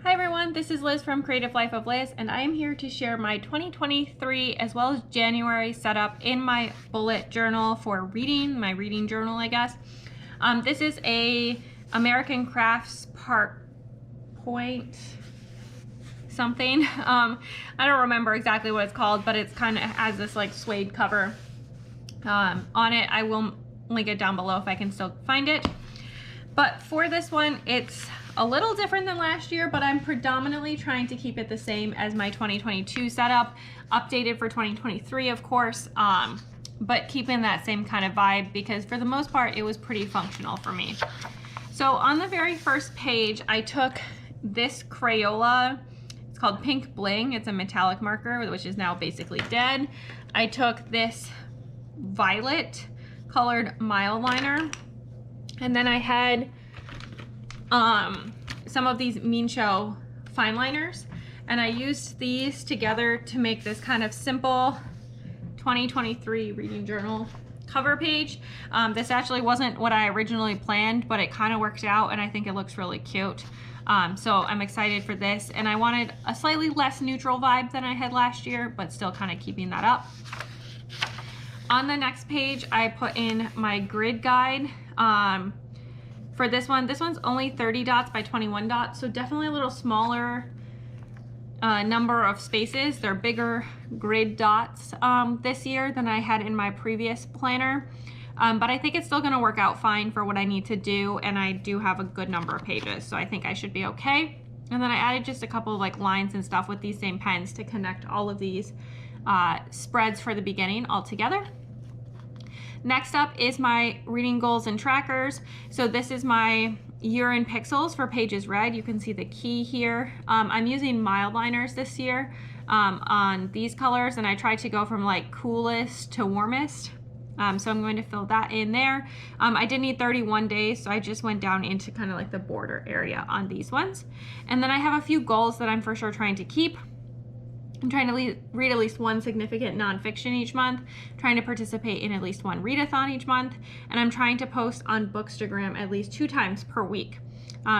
Hi everyone, this is Liz from Creative Life of Liz, and I am here to share my 2023 as well as January setup in my bullet journal for reading, my reading journal, I guess. This is a American Crafts Point something. I don't remember exactly what it's called, but it's kind of has this like suede cover on it. I will link it down below if I can still find it. But for this one, it's a little different than last year, but I'm predominantly trying to keep it the same as my 2022 setup, updated for 2023, of course, but keeping that same kind of vibe because for the most part, it was pretty functional for me. So on the very first page, I took this Crayola. It's called Pink Bling. It's a metallic marker, which is now basically dead. I took this violet colored mild liner, and then I had some of these Mean Show fine liners, and I used these together to make this kind of simple 2023 reading journal cover page. This actually wasn't what I originally planned, but it kind of worked out and I think it looks really cute. So I'm excited for this, and I wanted a slightly less neutral vibe than I had last year, but still kind of keeping that up. On the next page, I put in my grid guide. For this one's only 30 dots by 21 dots, so definitely a little smaller number of spaces. They're bigger grid dots this year than I had in my previous planner, but I think it's still going to work out fine for what I need to do, and I do have a good number of pages, so I think I should be okay. And then I added just a couple of like lines and stuff with these same pens to connect all of these spreads for the beginning all together. Next up is my reading goals and trackers. So this is my year in pixels for pages read. You can see the key here. I'm using mild liners this year on these colors, and I tried to go from like coolest to warmest. So I'm going to fill that in there. I did need 31 days, so I just went down into kind of like the border area on these ones. And then I have a few goals that I'm for sure trying to keep. I'm trying to read at least one significant nonfiction each month, trying to participate in at least one readathon each month, and I'm trying to post on Bookstagram at least 2 times per week.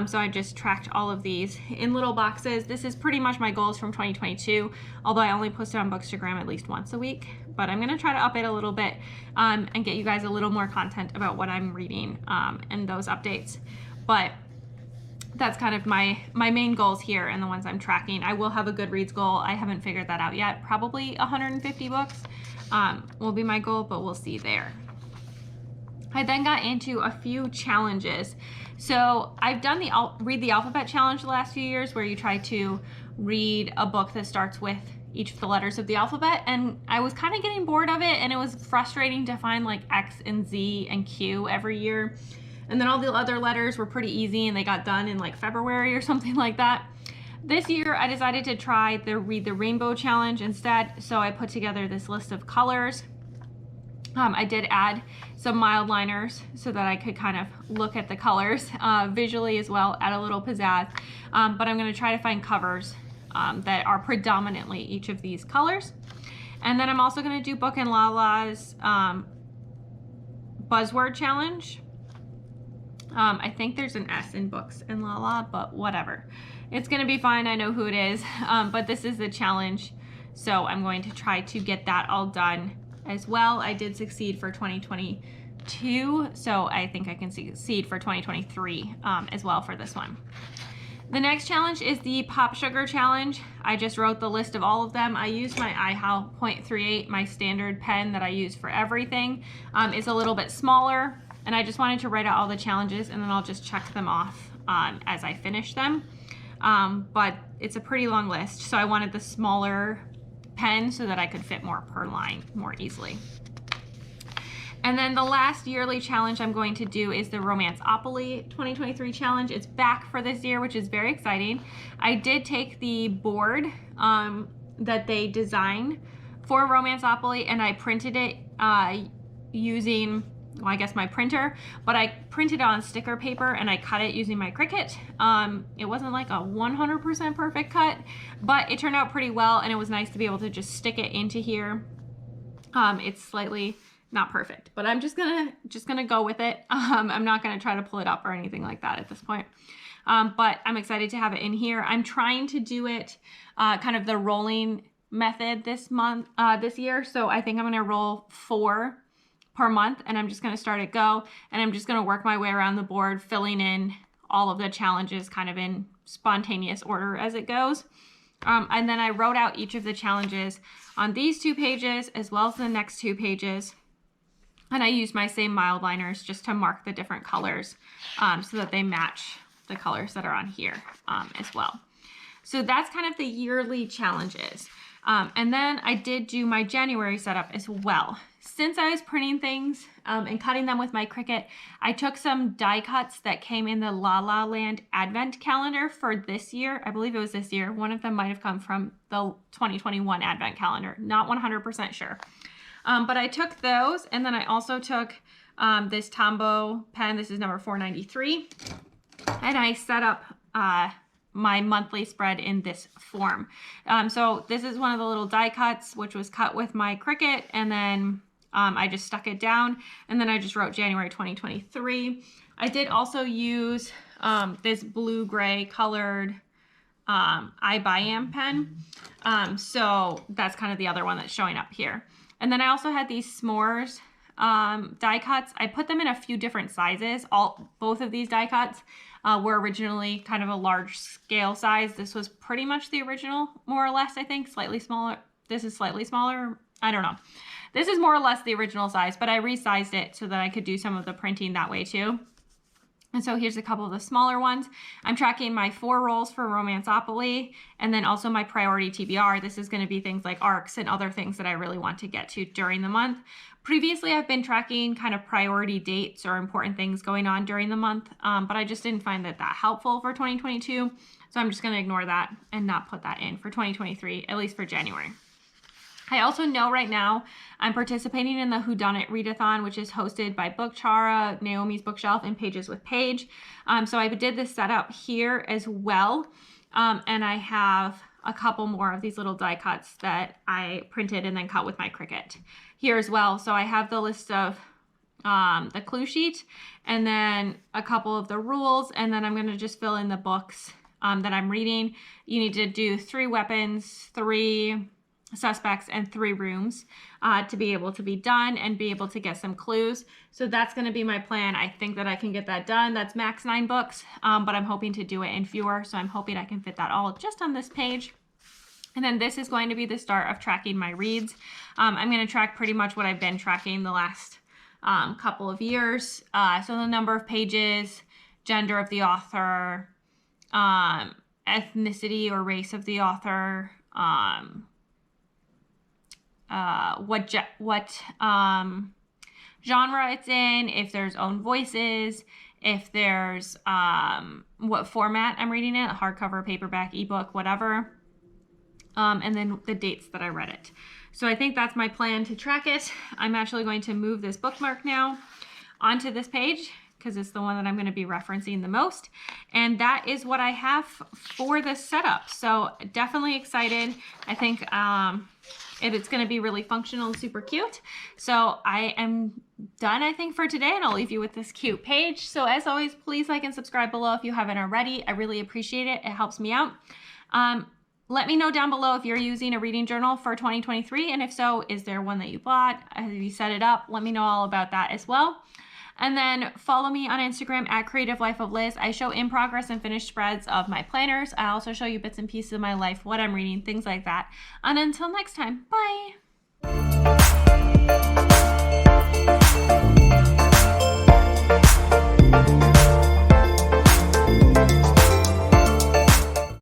So I just tracked all of these in little boxes. This is pretty much my goals from 2022, although I only posted on Bookstagram at least once a week. But I'm gonna try to up it a little bit and get you guys a little more content about what I'm reading and those updates. But that's kind of my main goals here and the ones I'm tracking. I will have a Goodreads goal. I haven't figured that out yet. Probably 150 books will be my goal, but we'll see there. I then got into a few challenges. So I've done the Read the Alphabet challenge the last few years, where you try to read a book that starts with each of the letters of the alphabet, and I was kind of getting bored of it, and it was frustrating to find like X and Z and Q every year. And then all the other letters were pretty easy and they got done in like February or something like that. This year I decided to try the Read the Rainbow challenge instead. So I put together this list of colors. I did add some mild liners so that I could kind of look at the colors visually as well, add a little pizzazz. But I'm going to try to find covers that are predominantly each of these colors. And then I'm also going to do Book and LahLa's buzzword challenge. I think there's an S in Books and LahLa, but whatever. It's gonna be fine, I know who it is, but this is the challenge, so I'm going to try to get that all done as well. I did succeed for 2022, so I think I can succeed for 2023 as well for this one. The next challenge is the Pop Sugar Challenge. I just wrote the list of all of them. I used my iHal .38, my standard pen that I use for everything. It's a little bit smaller, and I just wanted to write out all the challenges, and then I'll just check them off as I finish them. But it's a pretty long list, so I wanted the smaller pen so that I could fit more per line more easily. And then the last yearly challenge I'm going to do is the Romanceopoly 2023 challenge. It's back for this year, which is very exciting. I did take the board that they designed for Romanceopoly, and I printed it using well, I guess my printer, but I printed on sticker paper and I cut it using my Cricut. It wasn't like a 100% perfect cut, but it turned out pretty well, and it was nice to be able to just stick it into here. It's slightly not perfect, but I'm just gonna go with it. I'm not gonna try to pull it up or anything like that at this point. But I'm excited to have it in here. I'm trying to do it kind of the rolling method this year. So I think I'm gonna roll 4 per month, and I'm just gonna start at go, and I'm just gonna work my way around the board, filling in all of the challenges kind of in spontaneous order as it goes. And then I wrote out each of the challenges on these 2 pages as well as the next 2 pages. And I used my same mild liners just to mark the different colors so that they match the colors that are on here as well. So that's kind of the yearly challenges. And then I did do my January setup as well. Since I was printing things and cutting them with my Cricut, I took some die cuts that came in the LahLaLand advent calendar for this year. I believe it was this year. One of them might have come from the 2021 advent calendar. Not 100% sure. But I took those, and then I also took this Tombow pen. This is number 493. And I set up my monthly spread in this form. So this is one of the little die cuts, which was cut with my Cricut, and then I just stuck it down, and then I just wrote January 2023. I did also use this blue-gray colored iBuyam pen. So that's kind of the other one that's showing up here. And then I also had these s'mores die cuts. I put them in a few different sizes. Both of these die cuts were originally kind of a large scale size. This was pretty much the original, more or less, I think. Slightly smaller. This is slightly smaller. I don't know. This is more or less the original size, but I resized it so that I could do some of the printing that way too. And so here's a couple of the smaller ones. I'm tracking my 4 rolls for Romanceopoly, and then also my priority TBR. This is going to be things like arcs and other things that I really want to get to during the month. Previously, I've been tracking kind of priority dates or important things going on during the month, but I just didn't find that helpful for 2022. So I'm just going to ignore that and not put that in for 2023, at least for January. I also know right now I'm participating in the Whodunit Readathon, which is hosted by Bookchara, Naomi's Bookshelf, and Pages with Paige. So I did this setup here as well. And I have a couple more of these little die cuts that I printed and then cut with my Cricut here as well. So I have the list of the clue sheet, and then a couple of the rules, and then I'm going to just fill in the books that I'm reading. You need to do 3 weapons, 3 suspects, and 3 rooms to be able to be done and be able to get some clues. So that's going to be my plan. I think that I can get that done. That's max 9 books, but I'm hoping to do it in fewer. So I'm hoping I can fit that all just on this page. And then this is going to be the start of tracking my reads. I'm going to track pretty much what I've been tracking the last couple of years. So the number of pages, gender of the author, ethnicity or race of the author, what genre it's in, if there's own voices, if there's what format I'm reading it, hardcover, paperback, ebook, whatever, and then the dates that I read it. So I think that's my plan to track it. I'm actually going to move this bookmark now onto this page because it's the one that I'm going to be referencing the most. And that is what I have for this setup. So definitely excited. I think it's going to be really functional and super cute. So I am done, I think, for today, and I'll leave you with this cute page. So as always, please like and subscribe below if you haven't already. I really appreciate it. It helps me out. Let me know down below if you're using a reading journal for 2023, and if so, is there one that you bought? Have you set it up? Let me know all about that as well. And then follow me on Instagram at Creative Life of Liz. I show in progress and finished spreads of my planners. I also show you bits and pieces of my life, what I'm reading, things like that. And until next time, bye.